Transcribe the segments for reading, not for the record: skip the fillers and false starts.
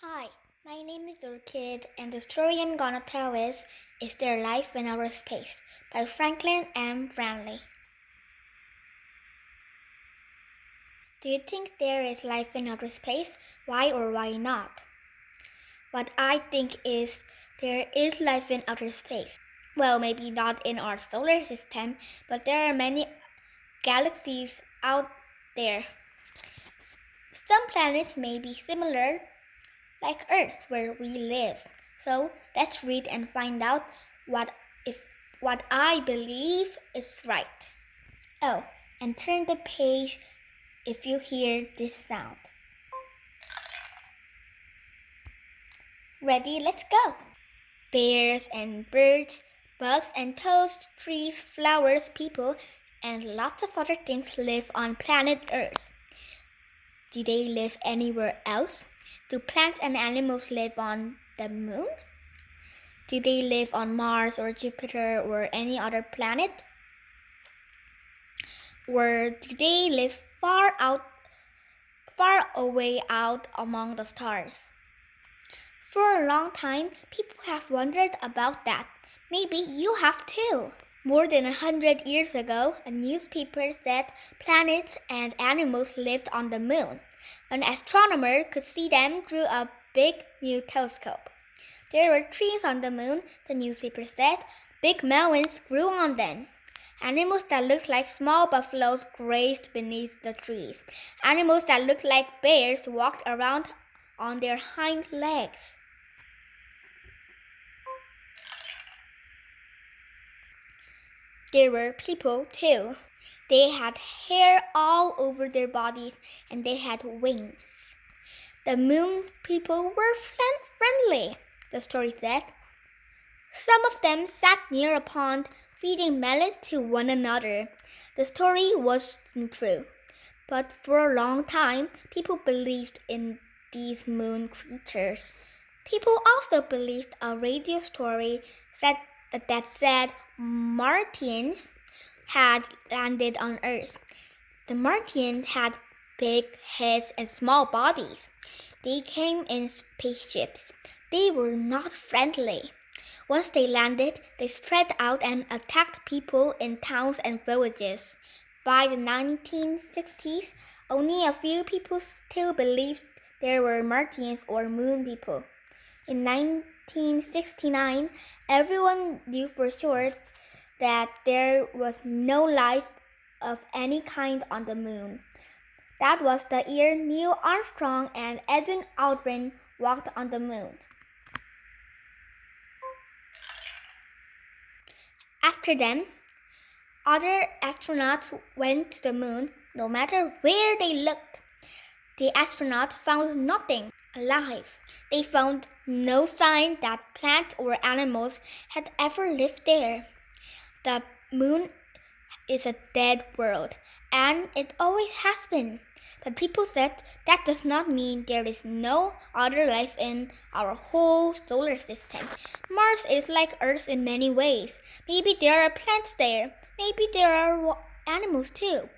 Hi, my name is Orchid, and the story I'm gonna tell Is There Life in Outer Space by Franklin M. Branley. Do you think there is life in outer space? Why or why not? What I think is there is life in outer space. Well, maybe not in our solar system, but there are many galaxies out there. Some planets may be similar like Earth where we live. So let's read and find out what I believe is right. Oh, and turn the page if you hear this sound. Ready, let's go. Bears and birds, bugs and toads, trees, flowers, people, and lots of other things live on planet Earth. Do they live anywhere else? Do plants and animals live on the moon? Do they live on Mars or Jupiter or any other planet? Or do they live far away out among the stars? For a long time, people have wondered about that. Maybe you have too. More than 100 years ago, a newspaper said planets and animals lived on the moon. An astronomer could see them through a big new telescope. There were trees on the moon, the newspaper said. Big mountains grew on them. Animals that looked like small buffaloes grazed beneath the trees. Animals that looked like bears walked around on their hind legs. There were people too. They had hair all over their bodies and they had wings. The moon people were friendly, the story said. Some of them sat near a pond, feeding melons to one another. The story wasn't true, but for a long time, people believed in these moon creatures. People also believed a radio story that said Martians had landed on Earth. The Martians had big heads and small bodies. They came in spaceships. They were not friendly. Once they landed, they spread out and attacked people in towns and villages. By the 1960s, only a few people still believed there were Martians or moon people. In 1969, everyone knew for sure that there was no life of any kind on the moon. That was the year Neil Armstrong and Edwin Aldrin walked on the moon. After them, other astronauts went to the moon no matter where they looked. The astronauts found nothing alive. They found no sign that plants or animals had ever lived there. The moon is a dead world, and it always has been. But people said that does not mean there is no other life in our whole solar system. Mars is like Earth in many ways. Maybe there are plants there. Maybe there are animals too.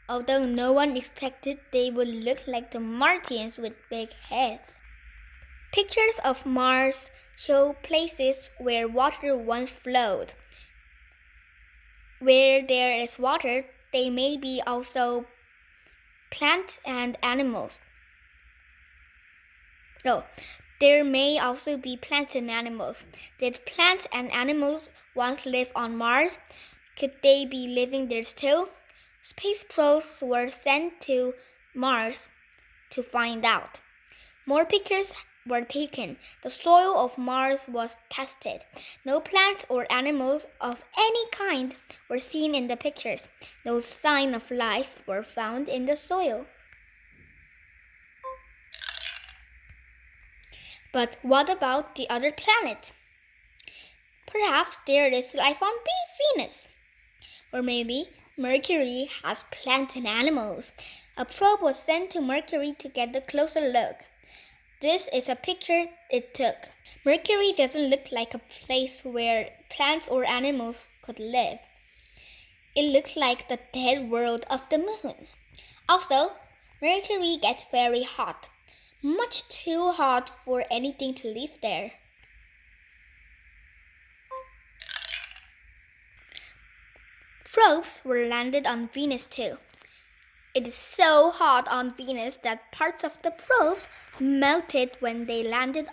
Although no one expected they would look like the Martians with big heads. Pictures of Mars show places where water once flowed. Where there is water, there may be also plants and animals. There may also be plants and animals. Did plants and animals once live on Mars? Could they be living there still? Space probes were sent to Mars to find out. More pictures were taken. The soil of Mars was tested. No plants or animals of any kind were seen in the pictures. No sign of life were found in the soil. But what about the other planets? Perhaps there is life on Venus. Or maybe Mercury has plants and animals. A probe was sent to Mercury to get a closer look. This is a picture it took. Mercury doesn't look like a place where plants or animals could live. It looks like the dead world of the moon. Also, Mercury gets very hot. much too hot for anything to live there. Probes were landed on Venus too. It is so hot on Venus that parts of the probes melted when they landed.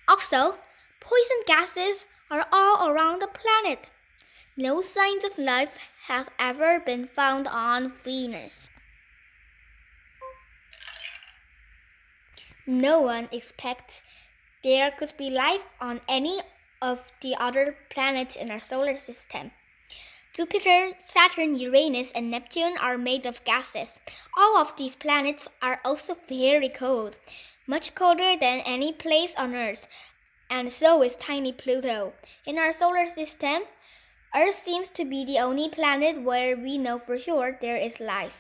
Also, poison gases are all around the planet. No signs of life have ever been found on Venus. No one expects there could be life on any of the other planets in our solar system. Jupiter, Saturn, Uranus, and Neptune are made of gases. All of these planets are also very cold, much colder than any place on Earth, and so is tiny Pluto. In our solar system, Earth seems to be the only planet where we know for sure there is life.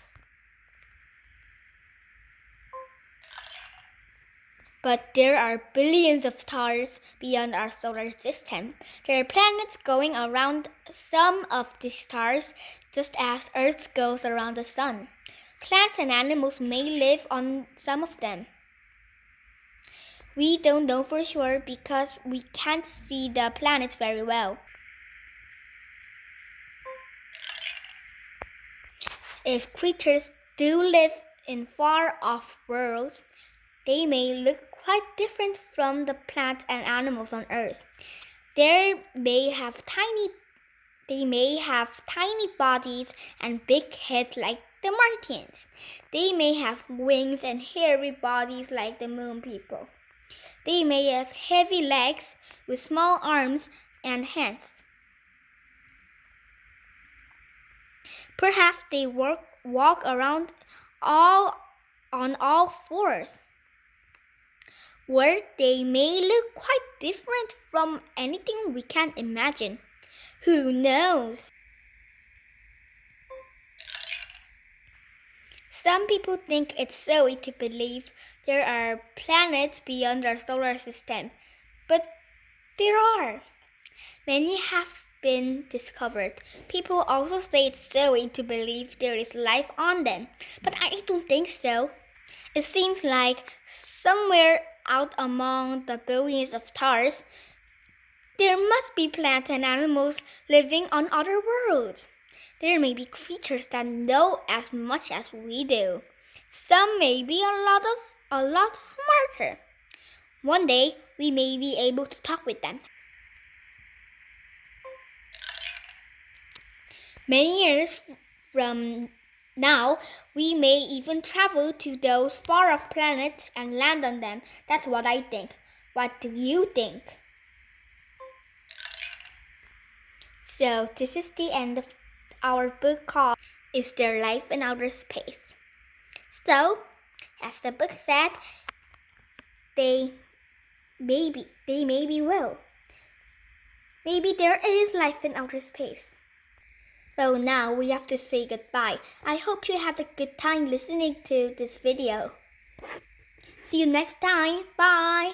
But there are billions of stars beyond our solar system. There are planets going around some of these stars, just as Earth goes around the sun. Plants and animals may live on some of them. We don't know for sure because we can't see the planets very well. If creatures do live in far-off worlds, they may look quite different from the plants and animals on Earth. They may have tiny bodies and big heads like the Martians. They may have wings and hairy bodies like the Moon people. They may have heavy legs with small arms and hands. Perhaps they walk around on all fours, where they may look quite different from anything we can imagine. Who knows? Some people think it's silly to believe there are planets beyond our solar system, but there are. Many have been discovered. People also say it's silly to believe there is life on them, but I don't think so. It seems like somewhere out among the billions of stars, there must be plants and animals living on other worlds. There may be creatures that know as much as we do. Some may be a lot smarter. One day, we may be able to talk with them. Many years from now, we may even travel to those far-off planets and land on them. That's what I think. What do you think? So, this is the end of our book called Is There Life in Outer Space? So, as the book said, they maybe will. Maybe there is life in outer space. So now we have to say goodbye. I hope you had a good time listening to this video. See you next time. Bye.